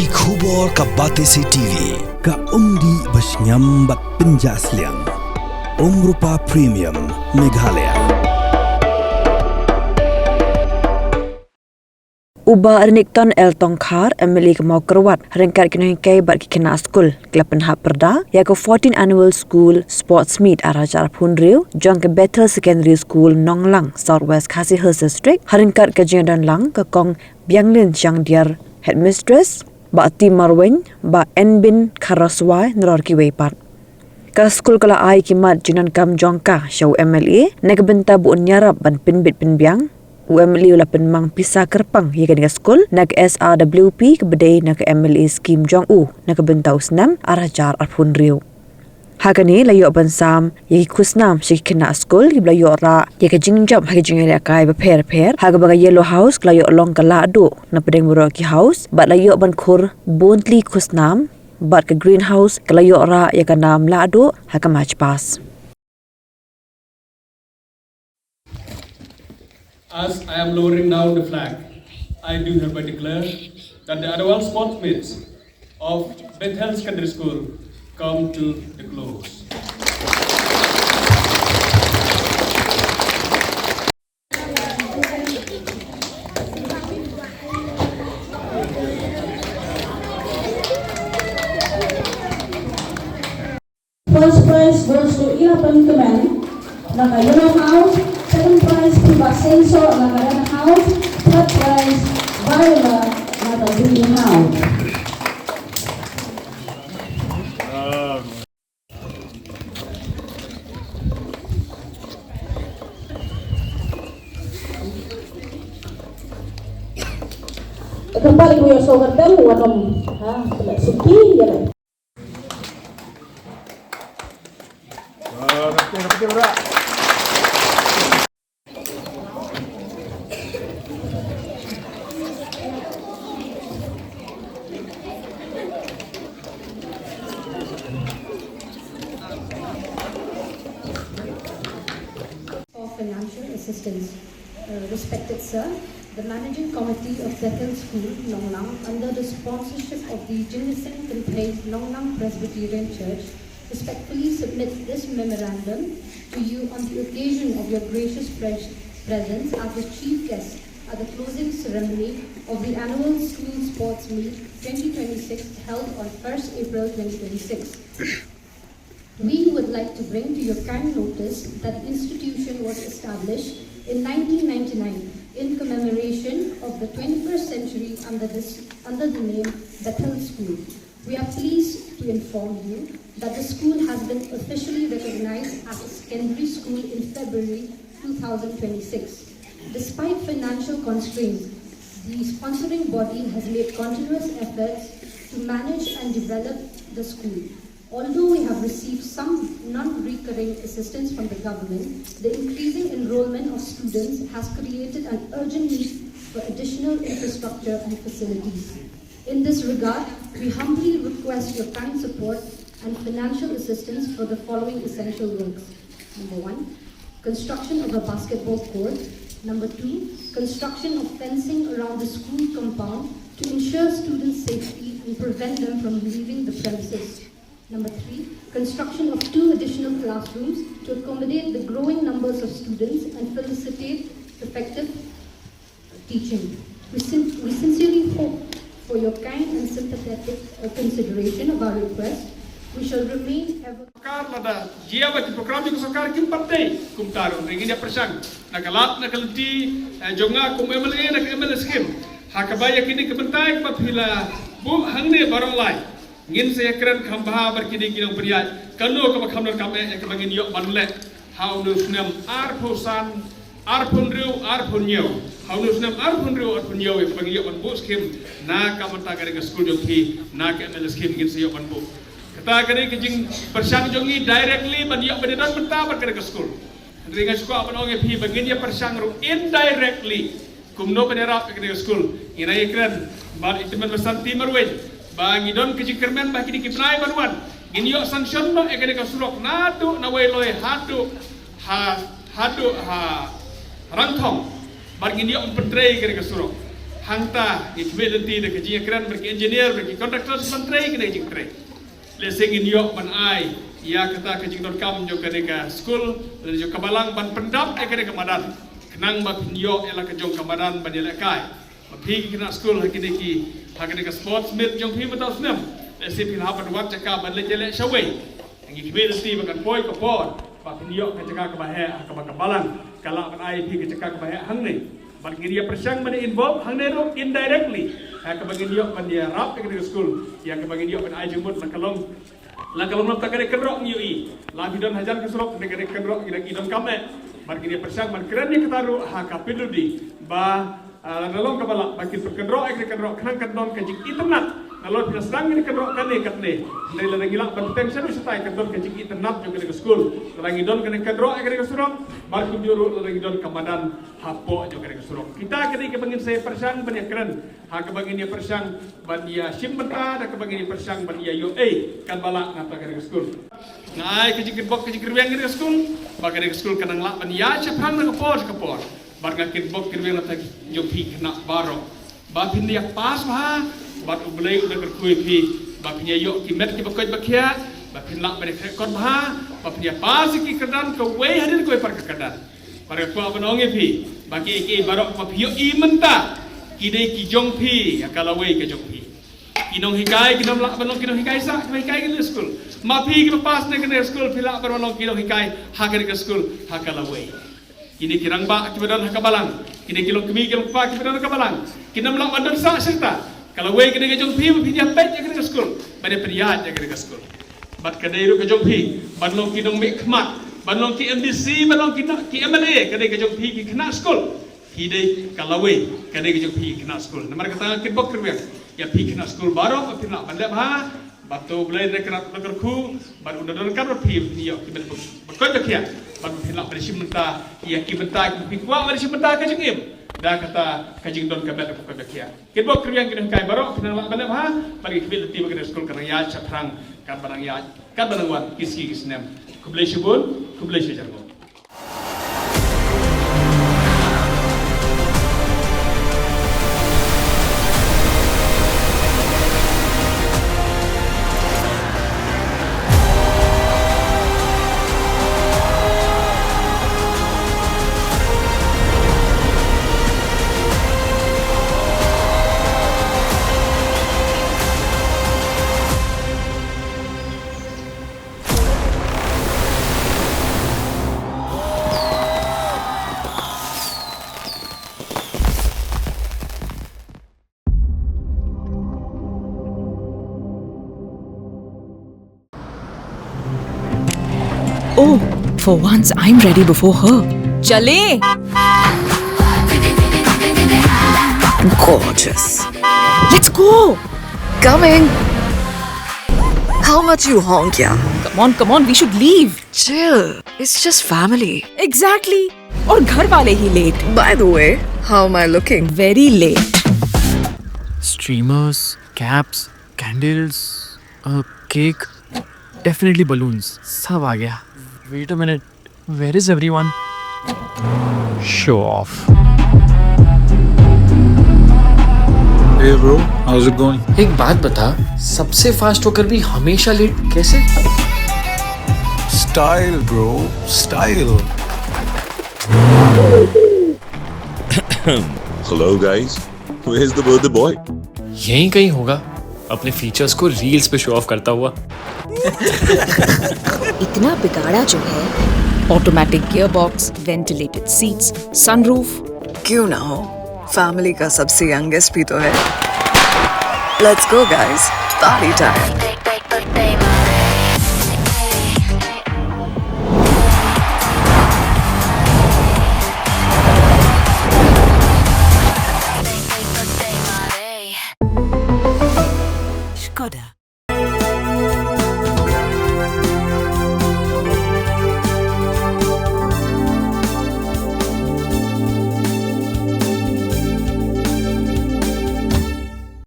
Ki khubor ka Batesi TV. Ka umdi basnyam bat penjaslian. Rupa Premium Meghalaya. Uba Ernikton El Tongkhar MLA ke Maukerwat rengkat kena kai bat kena skul kelapan hak perda ya ke 14 annual school sports meet arajar Punriu jong ke Bethel Secondary School Nonglang Southwest Khasi Hills District rengkat ke Jendan Lang ke Kong Bianglin Chang Diar headmistress ba Tim Marwen ba Enbin Karaswai Nror ki wepat ka skul kala ai kimat jinan kam jongka show MLA nak benta bu nyarap ban pinbit pinbiang UMLA ula penmang pisa kerpang hingga dengan skul nak SRWP kebedai nak MLA skim jong nak bentau senam arajar arpun riu. Hakani layu bansam yaki kusnam syik kena skul layu ra yaki jingjam hagi jingere kai beper haga baga yellow house layu long kala adu na pedeng buroki house bat layu ban khur bontli kusnam bat ke greenhouse layu ra yaka nam la adu haga match pass. As I am lowering down the flag, I do hereby declare that the annual sports meets of Bethel Secondary School come to the close. First prize goes to Ilapan Kemen, Naka Yellow House. Second prize Piba Senso, Naka Red House. Third prize Viola, Naka Green House. Kembali ke Yoso Gertem, Wadom, Suki, ya. Financial assistance. Respected Sir, the Managing Committee of Bethel School, Nonglang, under the sponsorship of the Jinnison Template Nonglang Presbyterian Church, respectfully submit this memorandum to you on the occasion of your gracious presence as the chief guest at the closing ceremony of the annual school sports meet 2026 held on 1st April 2026. We would like to bring to your kind notice that the institution was established in 1999 in commemoration of the 21st century under the name Bethel School. We are pleased to inform you that the school has been officially recognized as a secondary school in February 2026. Despite financial constraints, the sponsoring body has made continuous efforts to manage and develop the school. Although we have received some non-recurring assistance from the government, the increasing enrollment of students has created an urgent need for additional infrastructure and facilities. In this regard, we humbly request your kind support and financial assistance for the following essential works. Number 1, construction of a basketball court. Number 2, construction of fencing around the school compound to ensure students' safety and prevent them from leaving the premises. Number 3, construction of 2 additional classrooms to accommodate the growing numbers of students and facilitate effective teaching. We sincerely hope for your kind and sympathetic consideration of our request. We shall remain ever. Lada jia bati program yang sokar kim partai kum taru ringin dia persang nakalat nakalti jonga kum MLA nak MLA skim hakabaya kini kebentai kapila bu hangne barang lai ngin saya keren kambah berkini kini beriat kalau kau kamar kami yang kebangin yok banlet how nu senam arposan arpunriu arpunyau how nu senam arpunriu arpunyau yang kebangin yok banbu skim nak kamata kering school joki nak MLA skim ngin saya yok banbu kata kini kejing persang jongi directly ban yok beneran benta berkena ke school ringan sekolah apa orang pi bangin dia persang ru indirectly kumno benerap ke school ina ikran bar itiman besanti marwen bagi don kejikirmen bagi dikipnai baruan gini yok sanction ba ekene ka surok nadu na weloy hadu rantong bagi gini yok pentrei kene ka surok hangta equivalenti de kerja keren bagi engineer bagi kontraktor menteri kena jing tre le singin yok ban ai ya kata kerja don kam jo kena school le jo kabalang ban pendap kena kamadan kenang ba yok ela ke jong kamadan ban ele kai ba pi kena school hakini ki sports meet jong pi betul senam le sipil hapan wat cakap ban le jele shawai equivalenti bakan poi ko por ba yok ke cakap ke bahaya ke kabalang kalau ban ai pi ke cakap ke bahaya hang ni bagi dia persang mana involve hang nero indirectly ke bagi dia ban dia rap ke school yang ke bagi dia ban ai jemut la kalong nak tak ada kendrok nyui la bidon hajar ke surok dengan kendrok kita idom kame bagi dia persang man keren dia ketaru ha kapiludi ba dalam kabala bagi kendrok kenang kendon ke jik internet kalau kita serang ini kendrok kan ni katne dari la gila ban tension setai kendon ke jik internet juga ke school lagi don kena kendrok ke surok bagi juru lagi don kamadan hapo juga ke surok kita ketika bangin saya persang ban keren ha ke bagi dia persang ban dia simbenta dan ke bagi dia persang ban dia yo kan balak ngata ke school ngai ke jik bok ke jik riang ke school bagi ke school kenang la ban ya ceprang ke por barga kickbox kirweng na tagi jo pi kena baro ba pindia pas ba ba ublei udah kerkui pi ba pinya yo kimet ki bakoj bakia ba pinla ba rekod ba pinya pas ki kedan ke wei hadir koi par kedan para ko abanonge pi bagi ki barok ba pio i menta kidei ki jong pi akala wei ke jong pi kinong hikai kinong la banong kinong hikai sa hikai ke school ma pi ki pas ne ke school pila banong kinong hikai ha ke school hakala wei ini kirang ba akibadan hakabalang ini kilong kemi kilong pa akibadan hakabalang kinam lang bandar sa serta kalau wei kena jong pi dia pet ya kena school pada priat ya kena school bat kena ru ke jong pi banlong kinong mekmat banlong ki MDC banlong ki MLA kena jong pi ki kena school hidai kalau wei kena jong pi kena school nomor kata kibok kerja ya pi kena school baru apa nak bandar ha batu belai dekat negeriku baru udah kan pi ni yo kibet bakoj bakia baru hilak dari simenta ia kibenta kuat dari simenta ke jengim dah kata kajing don kabel aku kabekia kibok kriang kena kai barok kena lak balap ha bagi kibet ti bagi sekolah kena ya caprang kan barang wan kiski kisnem kublai shibun kublai shajargo Oh, for once I'm ready before her. Chale! Gorgeous. Let's go! Coming. How much you honk, yeah? Come on, we should leave. Chill. It's just family. Exactly. और घर वाले ही late. By the way, how am I looking? Very late. Streamers, caps, candles, a cake, definitely balloons. सब आ गया. Wait a minute. Where is everyone? Show off. Hey bro, how's it going? एक बात बता, सबसे फास्ट होकर भी हमेशा लेट कैसे? Style bro, style. Hello guys, where's the birthday boy? यहीं कहीं होगा, अपने फीचर्स को रील्स पे शो ऑफ करता हुआ. इतना बिगाड़ा जो है. Automatic gearbox, ventilated seats, sunroof. क्यों ना हो? Family का सबसे youngest भी तो है. Let's go guys, party time.